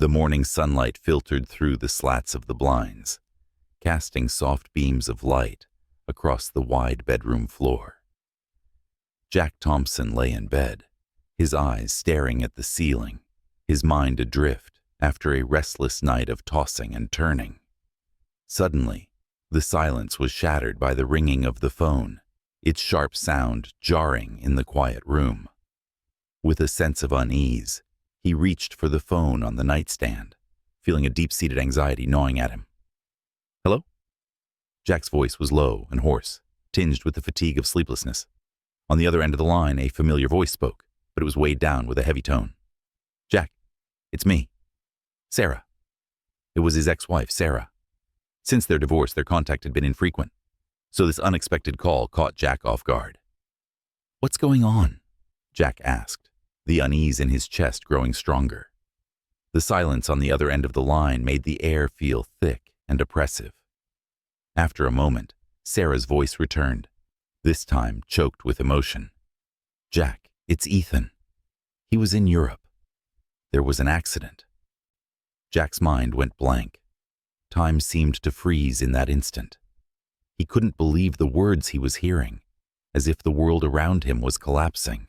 The morning sunlight filtered through the slats of the blinds, casting soft beams of light across the wide bedroom floor. Jack Thompson lay in bed, his eyes staring at the ceiling, his mind adrift after a restless night of tossing and turning. Suddenly, the silence was shattered by the ringing of the phone, its sharp sound jarring in the quiet room. With a sense of unease, he reached for the phone on the nightstand, feeling a deep-seated anxiety gnawing at him. "Hello?" Jack's voice was low and hoarse, tinged with the fatigue of sleeplessness. On the other end of the line, a familiar voice spoke, but it was weighed down with a heavy tone. "Jack, it's me. Sarah." It was his ex-wife, Sarah. Since their divorce, their contact had been infrequent, so this unexpected call caught Jack off guard. "What's going on?" Jack asked, the unease in his chest growing stronger. The silence on the other end of the line made the air feel thick and oppressive. After a moment, Sarah's voice returned, this time choked with emotion. "Jack, it's Ethan. He was in Europe. There was an accident." Jack's mind went blank. Time seemed to freeze in that instant. He couldn't believe the words he was hearing, as if the world around him was collapsing.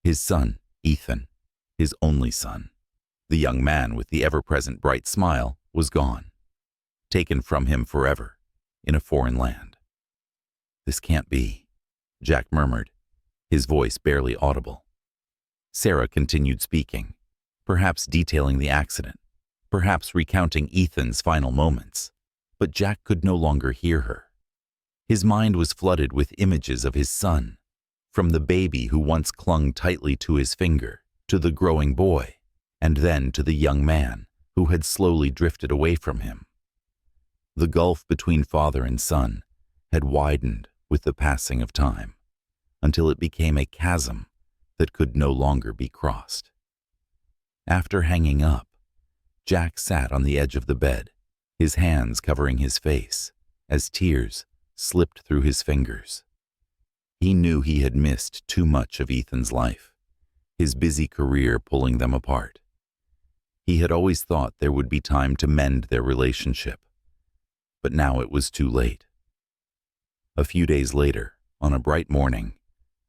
His son, Ethan, his only son, the young man with the ever-present bright smile, was gone, taken from him forever, in a foreign land. "This can't be," Jack murmured, his voice barely audible. Sarah continued speaking, perhaps detailing the accident, perhaps recounting Ethan's final moments, but Jack could no longer hear her. His mind was flooded with images of his son, from the baby who once clung tightly to his finger, to the growing boy, and then to the young man who had slowly drifted away from him. The gulf between father and son had widened with the passing of time, until it became a chasm that could no longer be crossed. After hanging up, Jack sat on the edge of the bed, his hands covering his face, as tears slipped through his fingers. He knew he had missed too much of Ethan's life, his busy career pulling them apart. He had always thought there would be time to mend their relationship, but now it was too late. A few days later, on a bright morning,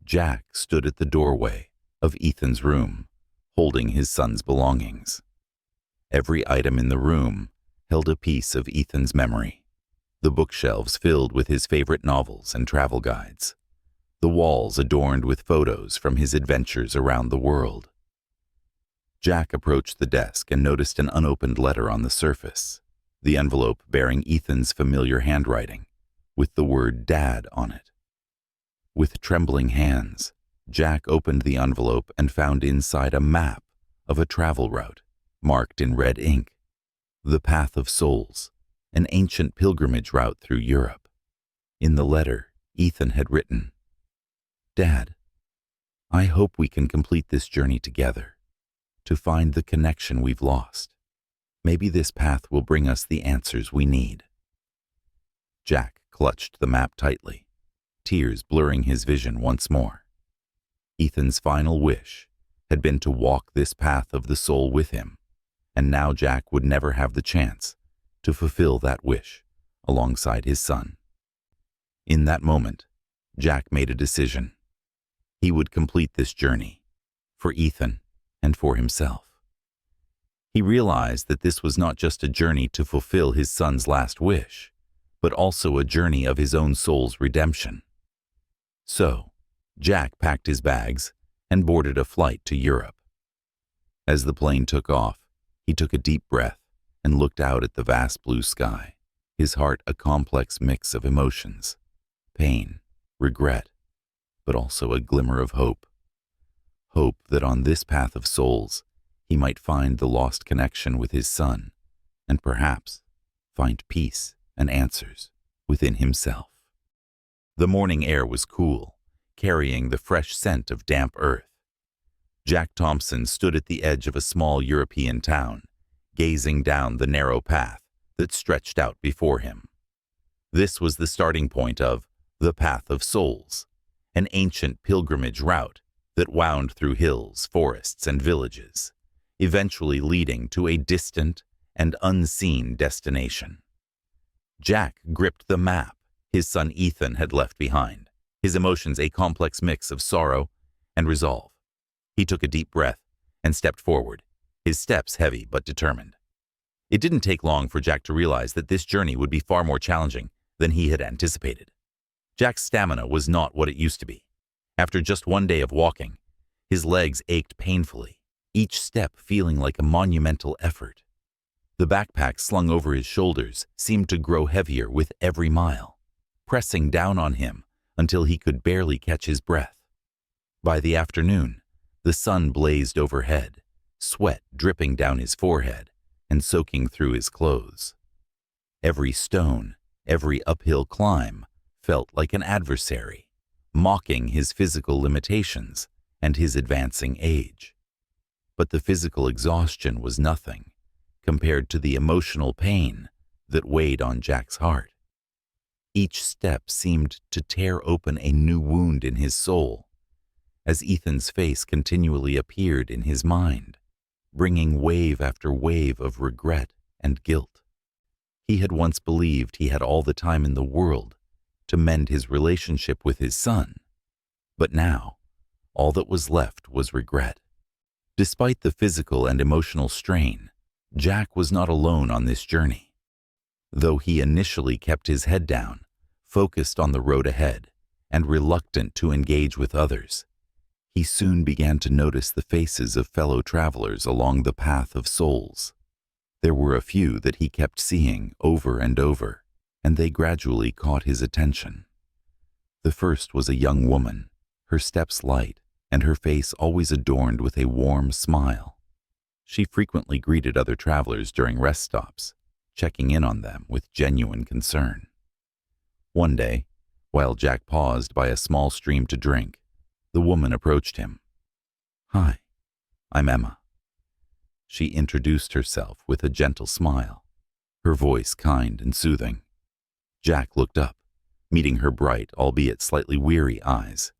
Jack stood at the doorway of Ethan's room, holding his son's belongings. Every item in the room held a piece of Ethan's memory. The bookshelves filled with his favorite novels and travel guides. The walls adorned with photos from his adventures around the world. Jack approached the desk and noticed an unopened letter on the surface, the envelope bearing Ethan's familiar handwriting, with the word Dad on it. With trembling hands, Jack opened the envelope and found inside a map of a travel route, marked in red ink, the Path of Souls, an ancient pilgrimage route through Europe. In the letter, Ethan had written, "Dad, I hope we can complete this journey together, to find the connection we've lost. Maybe this path will bring us the answers we need." Jack clutched the map tightly, tears blurring his vision once more. Ethan's final wish had been to walk this path of the soul with him, and now Jack would never have the chance to fulfill that wish alongside his son. In that moment, Jack made a decision. He would complete this journey, for Ethan and for himself. He realized that this was not just a journey to fulfill his son's last wish, but also a journey of his own soul's redemption. So, Jack packed his bags and boarded a flight to Europe. As the plane took off, he took a deep breath and looked out at the vast blue sky, his heart a complex mix of emotions, pain, regret, but also a glimmer of hope. Hope that on this path of souls, he might find the lost connection with his son, and perhaps find peace and answers within himself. The morning air was cool, carrying the fresh scent of damp earth. Jack Thompson stood at the edge of a small European town, gazing down the narrow path that stretched out before him. This was the starting point of the Path of Souls, an ancient pilgrimage route that wound through hills, forests, and villages, eventually leading to a distant and unseen destination. Jack gripped the map his son Ethan had left behind, his emotions a complex mix of sorrow and resolve. He took a deep breath and stepped forward, his steps heavy but determined. It didn't take long for Jack to realize that this journey would be far more challenging than he had anticipated. Jack's stamina was not what it used to be. After just one day of walking, his legs ached painfully, each step feeling like a monumental effort. The backpack slung over his shoulders seemed to grow heavier with every mile, pressing down on him until he could barely catch his breath. By the afternoon, the sun blazed overhead, sweat dripping down his forehead and soaking through his clothes. Every stone, every uphill climb felt like an adversary, mocking his physical limitations and his advancing age. But the physical exhaustion was nothing compared to the emotional pain that weighed on Jack's heart. Each step seemed to tear open a new wound in his soul, as Ethan's face continually appeared in his mind, bringing wave after wave of regret and guilt. He had once believed he had all the time in the world to mend his relationship with his son, but now all that was left was regret. Despite the physical and emotional strain, Jack was not alone on this journey. Though he initially kept his head down, focused on the road ahead, and reluctant to engage with others, he soon began to notice the faces of fellow travelers along the path of souls. There were a few that he kept seeing over and over, and they gradually caught his attention. The first was a young woman, her steps light, and her face always adorned with a warm smile. She frequently greeted other travelers during rest stops, checking in on them with genuine concern. One day, while Jack paused by a small stream to drink, the woman approached him. "Hi, I'm Emma." She introduced herself with a gentle smile, her voice kind and soothing. Jack looked up, meeting her bright, albeit slightly weary eyes.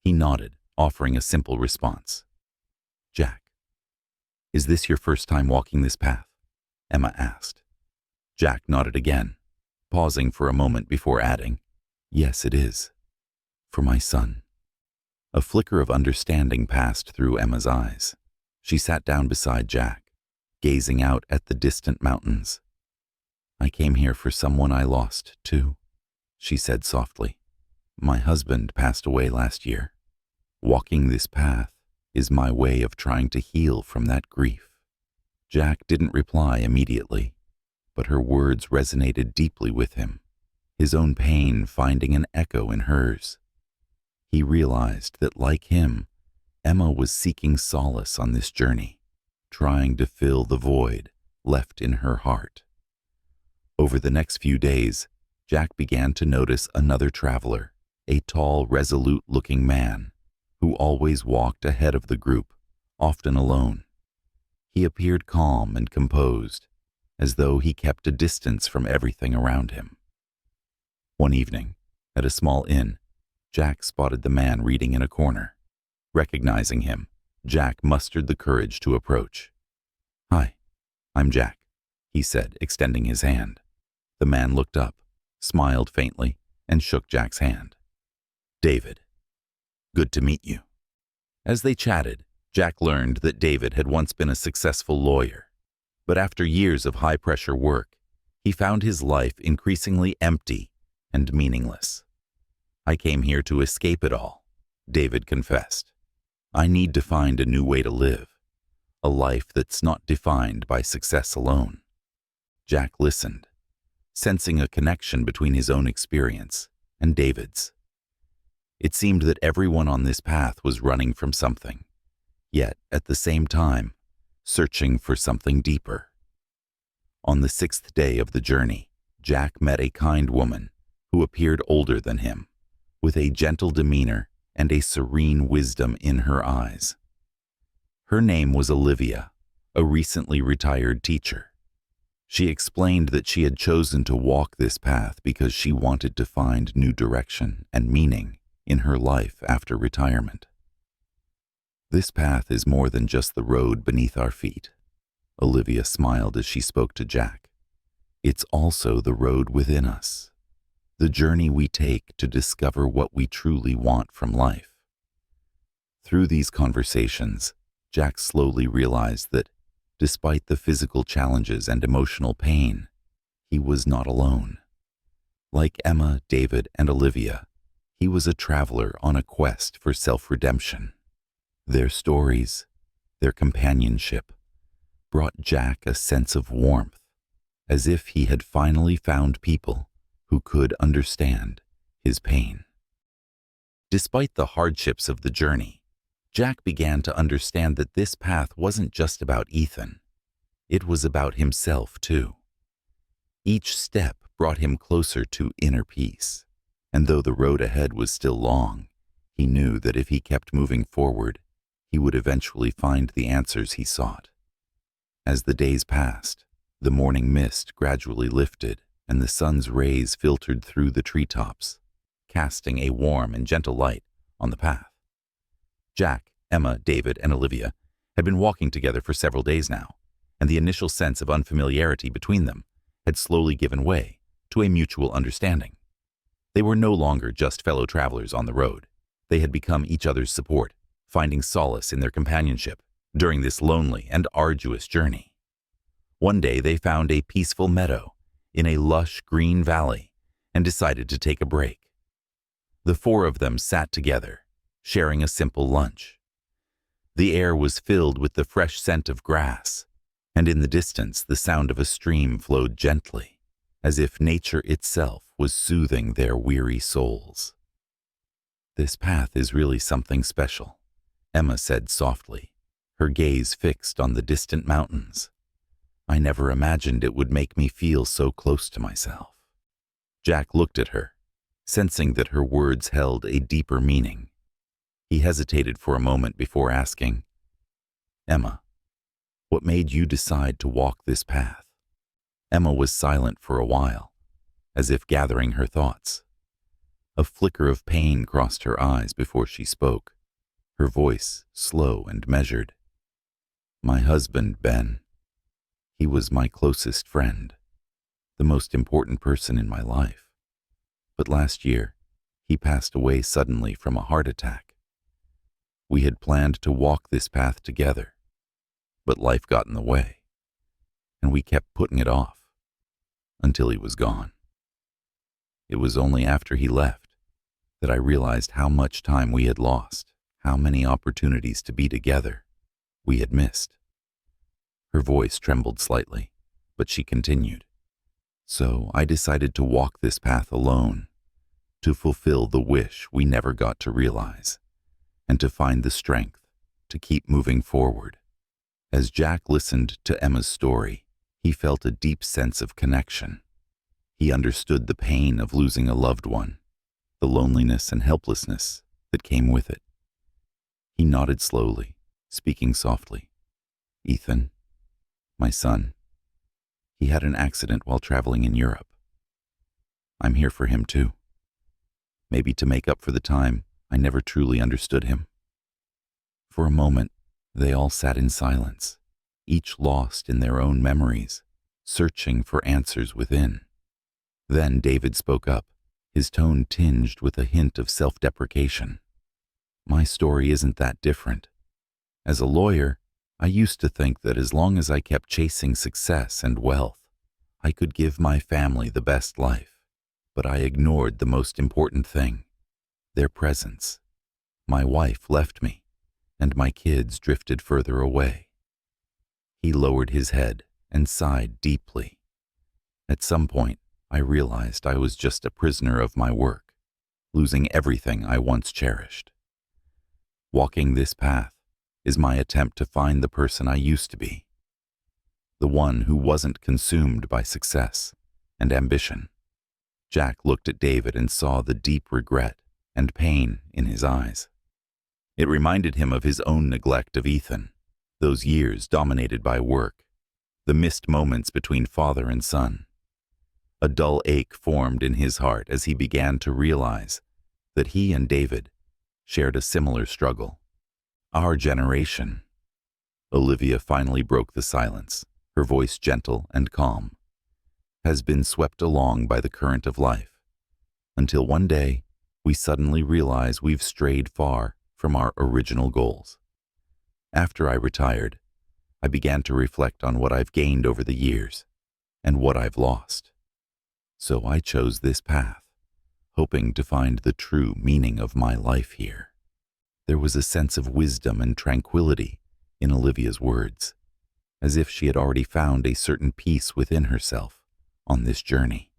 He nodded, offering a simple response. "Jack, is this your first time walking this path?" Emma asked. Jack nodded again, pausing for a moment before adding, "Yes, it is. For my son." A flicker of understanding passed through Emma's eyes. She sat down beside Jack, gazing out at the distant mountains. "I came here for someone I lost, too," she said softly. "My husband passed away last year. Walking this path is my way of trying to heal from that grief." Jack didn't reply immediately, but her words resonated deeply with him, his own pain finding an echo in hers. He realized that, like him, Emma was seeking solace on this journey, trying to fill the void left in her heart. Over the next few days, Jack began to notice another traveler, a tall, resolute-looking man, who always walked ahead of the group, often alone. He appeared calm and composed, as though he kept a distance from everything around him. One evening, at a small inn, Jack spotted the man reading in a corner. Recognizing him, Jack mustered the courage to approach. "Hi, I'm Jack," he said, extending his hand. The man looked up, smiled faintly, and shook Jack's hand. "David, good to meet you." As they chatted, Jack learned that David had once been a successful lawyer, but after years of high-pressure work, he found his life increasingly empty and meaningless. "I came here to escape it all," David confessed. "I need to find a new way to live, a life that's not defined by success alone." Jack listened, sensing a connection between his own experience and David's. It seemed that everyone on this path was running from something, yet at the same time, searching for something deeper. On the 6th day of the journey, Jack met a kind woman who appeared older than him, with a gentle demeanor and a serene wisdom in her eyes. Her name was Olivia, a recently retired teacher. She explained that she had chosen to walk this path because she wanted to find new direction and meaning in her life after retirement. This path is more than just the road beneath our feet. Olivia smiled as she spoke to Jack. It's also the road within us, the journey we take to discover what we truly want from life. Through these conversations, Jack slowly realized that, despite the physical challenges and emotional pain, he was not alone. Like Emma, David, and Olivia, he was a traveler on a quest for self-redemption. Their stories, their companionship, brought Jack a sense of warmth, as if he had finally found people who could understand his pain. Despite the hardships of the journey, Jack began to understand that this path wasn't just about Ethan. It was about himself, too. Each step brought him closer to inner peace, and though the road ahead was still long, he knew that if he kept moving forward, he would eventually find the answers he sought. As the days passed, the morning mist gradually lifted and the sun's rays filtered through the treetops, casting a warm and gentle light on the path. Jack, Emma, David, and Olivia had been walking together for several days now, and the initial sense of unfamiliarity between them had slowly given way to a mutual understanding. They were no longer just fellow travelers on the road. They had become each other's support, finding solace in their companionship during this lonely and arduous journey. One day they found a peaceful meadow in a lush green valley and decided to take a break. The four of them sat together, sharing a simple lunch. The air was filled with the fresh scent of grass, and in the distance the sound of a stream flowed gently, as if nature itself was soothing their weary souls. "This path is really something special," Emma said softly, her gaze fixed on the distant mountains. "I never imagined it would make me feel so close to myself." Jack looked at her, sensing that her words held a deeper meaning. He hesitated for a moment before asking, "Emma, what made you decide to walk this path?" Emma was silent for a while, as if gathering her thoughts. A flicker of pain crossed her eyes before she spoke, her voice slow and measured. "My husband, Ben. He was my closest friend, the most important person in my life. But last year, he passed away suddenly from a heart attack. We had planned to walk this path together, but life got in the way, and we kept putting it off until he was gone. It was only after he left that I realized how much time we had lost, how many opportunities to be together we had missed." Her voice trembled slightly, but she continued, "So I decided to walk this path alone, to fulfill the wish we never got to realize, and to find the strength to keep moving forward." As Jack listened to Emma's story, he felt a deep sense of connection. He understood the pain of losing a loved one, the loneliness and helplessness that came with it. He nodded slowly, speaking softly. "Ethan, my son, he had an accident while traveling in Europe. I'm here for him too. Maybe to make up for the time I never truly understood him." For a moment, they all sat in silence, each lost in their own memories, searching for answers within. Then David spoke up, his tone tinged with a hint of self-deprecation. "My story isn't that different. As a lawyer, I used to think that as long as I kept chasing success and wealth, I could give my family the best life. But I ignored the most important thing, their presence. My wife left me, and my kids drifted further away." He lowered his head and sighed deeply. "At some point, I realized I was just a prisoner of my work, losing everything I once cherished. Walking this path is my attempt to find the person I used to be, the one who wasn't consumed by success and ambition." Jack looked at David and saw the deep regret and pain in his eyes. It reminded him of his own neglect of Ethan, those years dominated by work, the missed moments between father and son. A dull ache formed in his heart as he began to realize that he and David shared a similar struggle, Our generation. Olivia finally broke the silence, her voice gentle and calm. Has been swept along by the current of life, until one day we suddenly realize we've strayed far from our original goals. After I retired, I began to reflect on what I've gained over the years and what I've lost. So I chose this path, hoping to find the true meaning of my life here. There was a sense of wisdom and tranquility in Olivia's words, as if she had already found a certain peace within herself on this journey.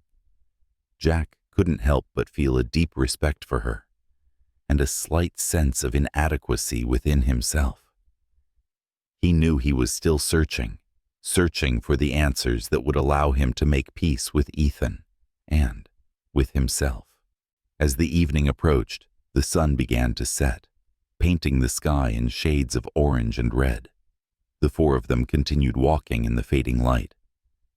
Jack couldn't help but feel a deep respect for her and a slight sense of inadequacy within himself. He knew he was still searching for the answers that would allow him to make peace with Ethan and with himself. As the evening approached, the sun began to set, painting the sky in shades of orange and red. The four of them continued walking in the fading light,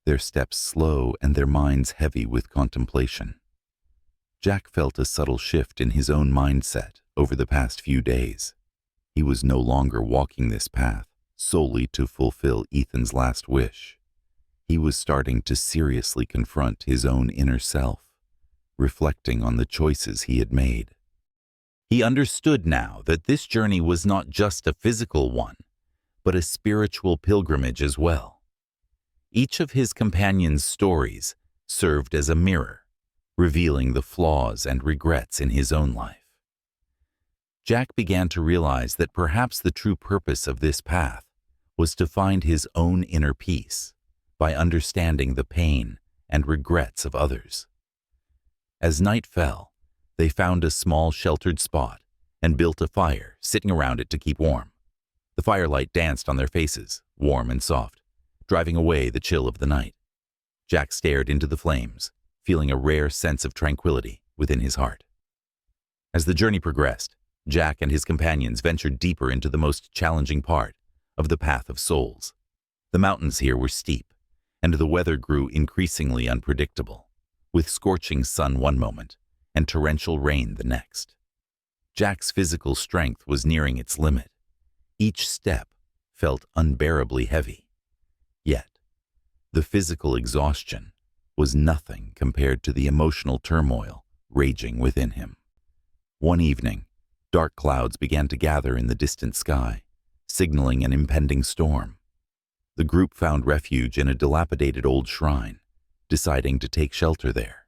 their steps slow and their minds heavy with contemplation. Jack felt a subtle shift in his own mindset over the past few days. He was no longer walking this path solely to fulfill Ethan's last wish. He was starting to seriously confront his own inner self, reflecting on the choices he had made. He understood now that this journey was not just a physical one, but a spiritual pilgrimage as well. Each of his companions' stories served as a mirror, revealing the flaws and regrets in his own life. Jack began to realize that perhaps the true purpose of this path was to find his own inner peace by understanding the pain and regrets of others. As night fell, they found a small sheltered spot and built a fire, sitting around it to keep warm. The firelight danced on their faces, warm and soft, driving away the chill of the night. Jack stared into the flames, feeling a rare sense of tranquility within his heart. As the journey progressed, Jack and his companions ventured deeper into the most challenging part of the Path of Souls. The mountains here were steep, and the weather grew increasingly unpredictable, with scorching sun one moment and torrential rain the next. Jack's physical strength was nearing its limit. Each step felt unbearably heavy. Yet, the physical exhaustion was nothing compared to the emotional turmoil raging within him. One evening, dark clouds began to gather in the distant sky, signaling an impending storm. The group found refuge in a dilapidated old shrine, deciding to take shelter there.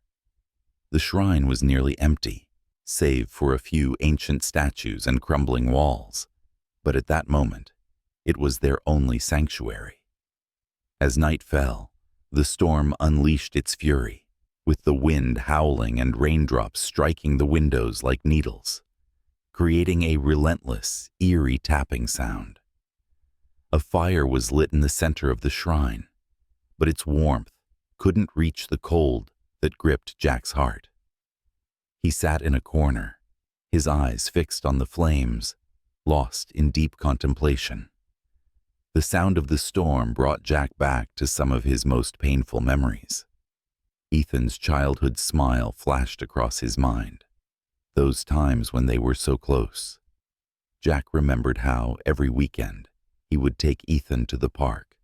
The shrine was nearly empty, save for a few ancient statues and crumbling walls, but at that moment, it was their only sanctuary. As night fell, the storm unleashed its fury, with the wind howling and raindrops striking the windows like needles, creating a relentless, eerie tapping sound. A fire was lit in the center of the shrine, but its warmth couldn't reach the cold that gripped Jack's heart. He sat in a corner, his eyes fixed on the flames, lost in deep contemplation. The sound of the storm brought Jack back to some of his most painful memories. Ethan's childhood smile flashed across his mind. Those times when they were so close. Jack remembered how, every weekend, he would take Ethan to the park,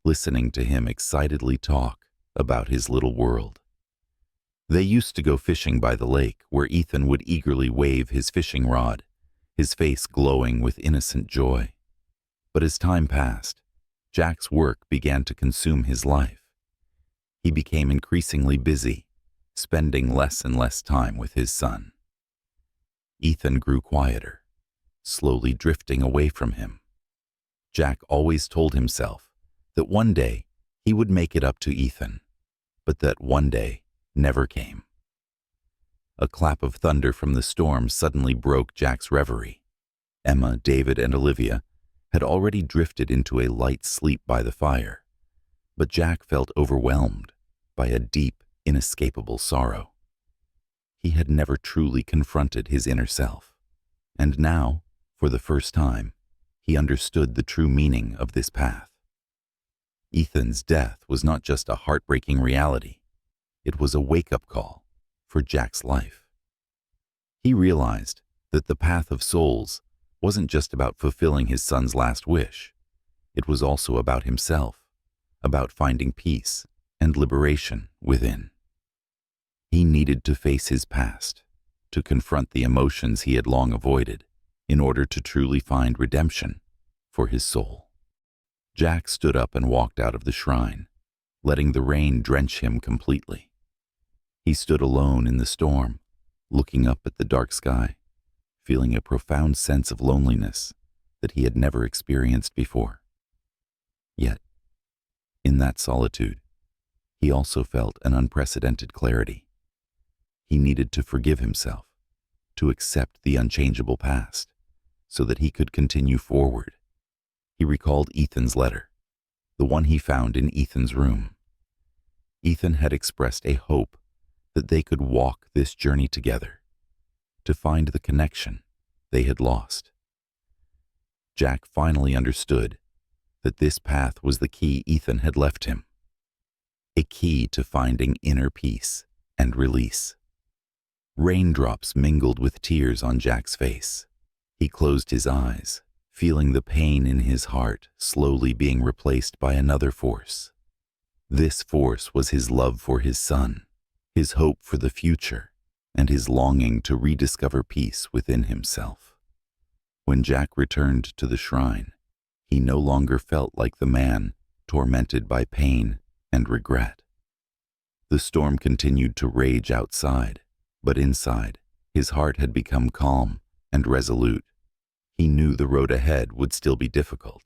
listening to him excitedly talk about his little world. They used to go fishing by the lake, where Ethan would eagerly wave his fishing rod, his face glowing with innocent joy. But as time passed, Jack's work began to consume his life. He became increasingly busy, spending less and less time with his son. Ethan grew quieter, slowly drifting away from him. Jack always told himself that one day he would make it up to Ethan, but that one day never came. A clap of thunder from the storm suddenly broke Jack's reverie. Emma, David, and Olivia had already drifted into a light sleep by the fire, but Jack felt overwhelmed by a deep, inescapable sorrow. He had never truly confronted his inner self, and now, for the first time, he understood the true meaning of this path. Ethan's death was not just a heartbreaking reality, it was a wake-up call for Jack's life. He realized that the Path of Souls wasn't just about fulfilling his son's last wish. It was also about himself, about finding peace and liberation within. He needed to face his past, to confront the emotions he had long avoided, in order to truly find redemption for his soul. Jack stood up and walked out of the shrine, letting the rain drench him completely. He stood alone in the storm, looking up at the dark sky, feeling a profound sense of loneliness that he had never experienced before. Yet, in that solitude, he also felt an unprecedented clarity. He needed to forgive himself, to accept the unchangeable past, so that he could continue forward. He recalled Ethan's letter, the one he found in Ethan's room. Ethan had expressed a hope that they could walk this journey together, to find the connection they had lost. Jack finally understood that this path was the key Ethan had left him, a key to finding inner peace and release. Raindrops mingled with tears on Jack's face. He closed his eyes, feeling the pain in his heart slowly being replaced by another force. This force was his love for his son, his hope for the future, and his longing to rediscover peace within himself. When Jack returned to the shrine, he no longer felt like the man tormented by pain and regret. The storm continued to rage outside, but inside, his heart had become calm and resolute. He knew the road ahead would still be difficult,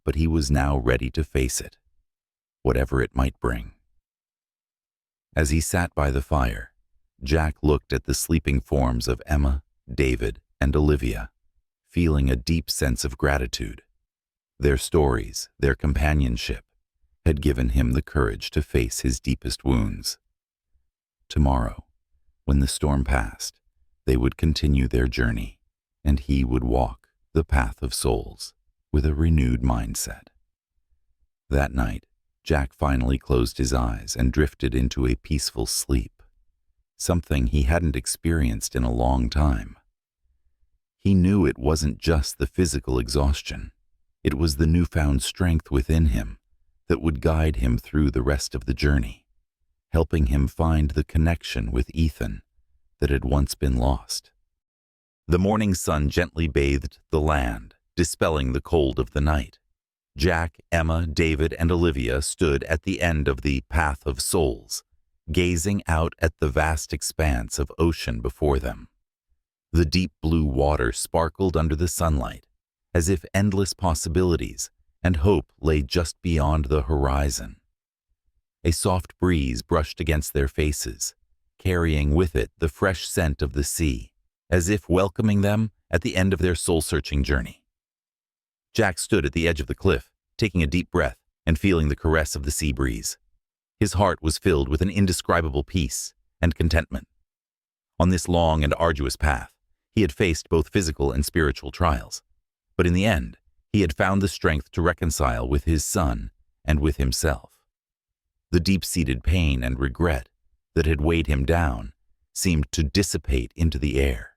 but he was now ready to face it, whatever it might bring. As he sat by the fire, Jack looked at the sleeping forms of Emma, David, and Olivia, feeling a deep sense of gratitude. Their stories, their companionship, had given him the courage to face his deepest wounds. Tomorrow, when the storm passed, they would continue their journey, and he would walk the path of souls with a renewed mindset. That night, Jack finally closed his eyes and drifted into a peaceful sleep, something he hadn't experienced in a long time. He knew it wasn't just the physical exhaustion. It was the newfound strength within him that would guide him through the rest of the journey, helping him find the connection with Ethan that had once been lost. The morning sun gently bathed the land, dispelling the cold of the night. Jack, Emma, David, and Olivia stood at the end of the Path of Souls, gazing out at the vast expanse of ocean before them. The deep blue water sparkled under the sunlight, as if endless possibilities and hope lay just beyond the horizon. A soft breeze brushed against their faces, carrying with it the fresh scent of the sea, as if welcoming them at the end of their soul-searching journey. Jack stood at the edge of the cliff, taking a deep breath and feeling the caress of the sea breeze. His heart was filled with an indescribable peace and contentment. On this long and arduous path, he had faced both physical and spiritual trials, but in the end, he had found the strength to reconcile with his son and with himself. The deep-seated pain and regret that had weighed him down seemed to dissipate into the air,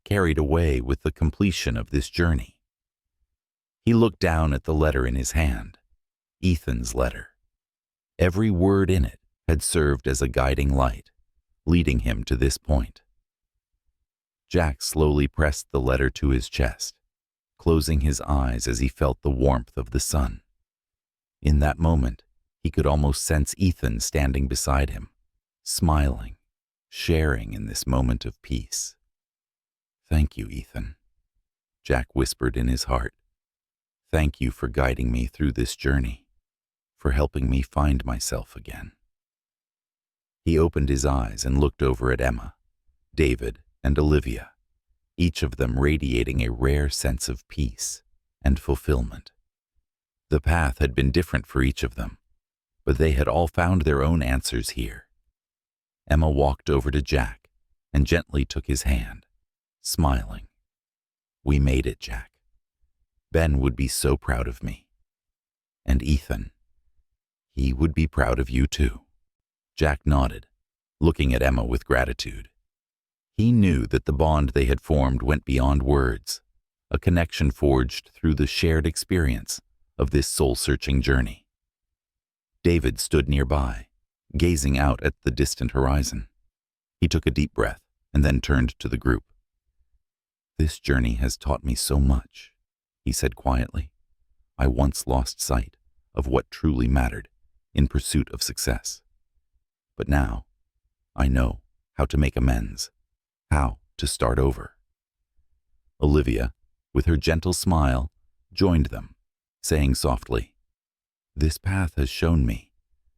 carried away with the completion of this journey. He looked down at the letter in his hand, Ethan's letter. Every word in it had served as a guiding light, leading him to this point. Jack slowly pressed the letter to his chest, closing his eyes as he felt the warmth of the sun. In that moment, he could almost sense Ethan standing beside him, smiling, sharing in this moment of peace. "Thank you, Ethan," Jack whispered in his heart. "Thank you for guiding me through this journey, for helping me find myself again." He opened his eyes and looked over at Emma, David, and Olivia, each of them radiating a rare sense of peace and fulfillment. The path had been different for each of them, but they had all found their own answers here. Emma walked over to Jack and gently took his hand, smiling. "We made it, Jack. Ben would be so proud of me. And Ethan, he would be proud of you too." Jack nodded, looking at Emma with gratitude. He knew that the bond they had formed went beyond words, a connection forged through the shared experience of this soul-searching journey. David stood nearby, gazing out at the distant horizon. He took a deep breath and then turned to the group. "This journey has taught me so much," he said quietly. "I once lost sight of what truly mattered in pursuit of success. But now, I know how to make amends, how to start over." Olivia, with her gentle smile, joined them, saying softly, "This path has shown me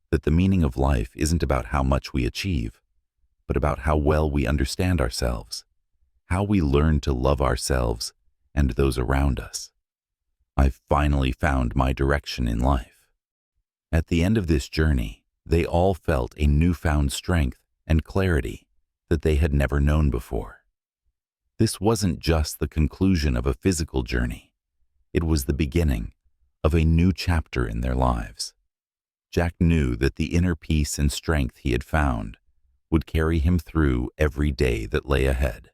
that the meaning of life isn't about how much we achieve, but about how well we understand ourselves, how we learn to love ourselves and those around us. I've finally found my direction in life." At the end of this journey, they all felt a newfound strength and clarity that they had never known before. This wasn't just the conclusion of a physical journey. It was the beginning of a new chapter in their lives. Jack knew that the inner peace and strength he had found would carry him through every day that lay ahead.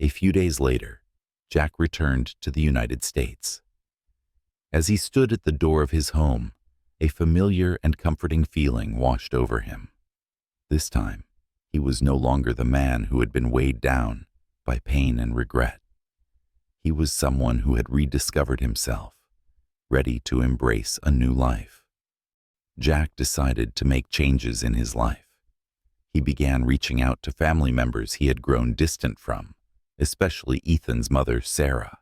A few days later, Jack returned to the United States. As he stood at the door of his home, a familiar and comforting feeling washed over him. This time, he was no longer the man who had been weighed down by pain and regret. He was someone who had rediscovered himself, ready to embrace a new life. Jack decided to make changes in his life. He began reaching out to family members he had grown distant from, especially Ethan's mother, Sarah.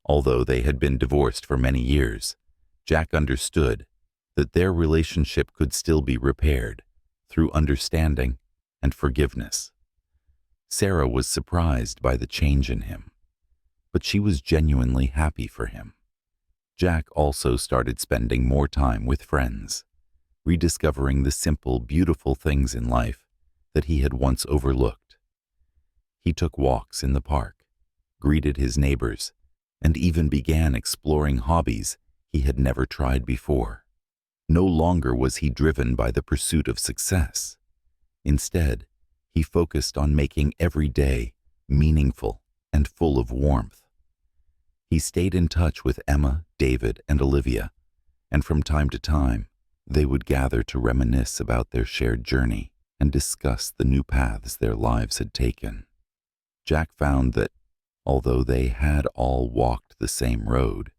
Although they had been divorced for many years, Jack understood that their relationship could still be repaired through understanding and forgiveness. Sarah was surprised by the change in him, but she was genuinely happy for him. Jack also started spending more time with friends, rediscovering the simple, beautiful things in life that he had once overlooked. He took walks in the park, greeted his neighbors, and even began exploring hobbies he had never tried before. No longer was he driven by the pursuit of success. Instead, he focused on making every day meaningful and full of warmth. He stayed in touch with Emma, David, and Olivia, and from time to time, they would gather to reminisce about their shared journey and discuss the new paths their lives had taken. Jack found that, although they had all walked the same road,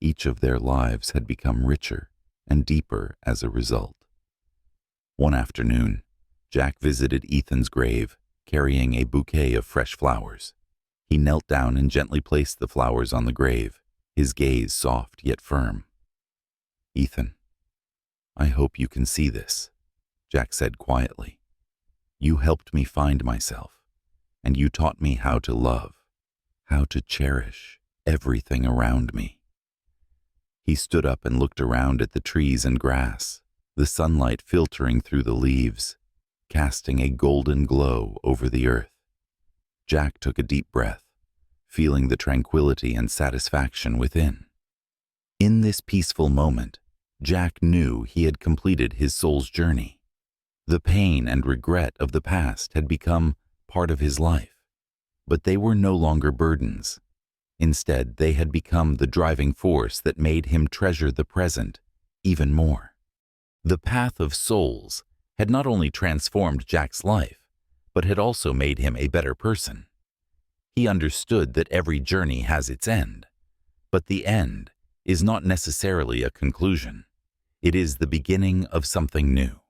each of their lives had become richer and deeper as a result. One afternoon, Jack visited Ethan's grave, carrying a bouquet of fresh flowers. He knelt down and gently placed the flowers on the grave, his gaze soft yet firm. "Ethan, I hope you can see this," Jack said quietly. "You helped me find myself, and you taught me how to love, how to cherish everything around me." He stood up and looked around at the trees and grass, the sunlight filtering through the leaves, casting a golden glow over the earth. Jack took a deep breath, feeling the tranquility and satisfaction within. In this peaceful moment, Jack knew he had completed his soul's journey. The pain and regret of the past had become part of his life, but they were no longer burdens. Instead, they had become the driving force that made him treasure the present even more. The path of souls had not only transformed Jack's life, but had also made him a better person. He understood that every journey has its end, but the end is not necessarily a conclusion. It is the beginning of something new.